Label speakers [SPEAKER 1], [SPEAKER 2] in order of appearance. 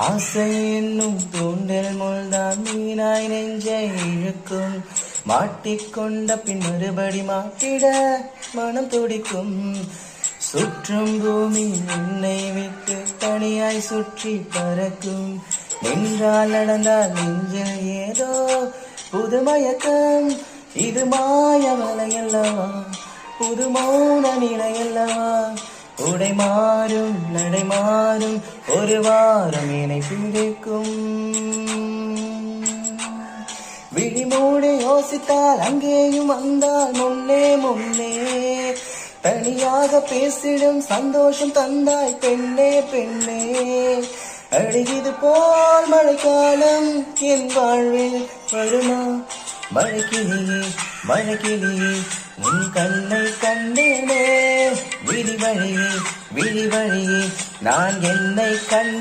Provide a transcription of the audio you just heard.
[SPEAKER 1] ஆசை என்னும் தூண்டில் முள்தான் மீனாய் நெஞ்சை இழுக்கும். மாட்டிக்கொண்ட பின் மறுபடி மாட்டிட மனம் துடிக்கும். சுற்றும் பூமி என்னை விட்டு தனியாய் சுற்றி பறக்கும். நின்றால் நடந்தால் நெஞ்சில் ஏதோ புது மயக்கம். இது மாய வலையல்லவா, புது மௌன நிலையல்லவா. உடை மாறும் நடை மாறும் ஒரு வாரம் என்னை பிடிக்கும். விழிமூடி யோசித்தால் அங்கேயும் வந்தால் முன்னே முன்னே. தனியாக பேசிடும் சந்தோஷம் தந்தாய் பெண்ணே பெண்ணே. அழகிது போல் மழைக்காலம் என் வாழ்வில் வருமா? மழைக்கிளியே மழைக்கிளியே உன் கண்ணை கண்டேனே. விழி வழியே நான் என்னை கண்டேன்.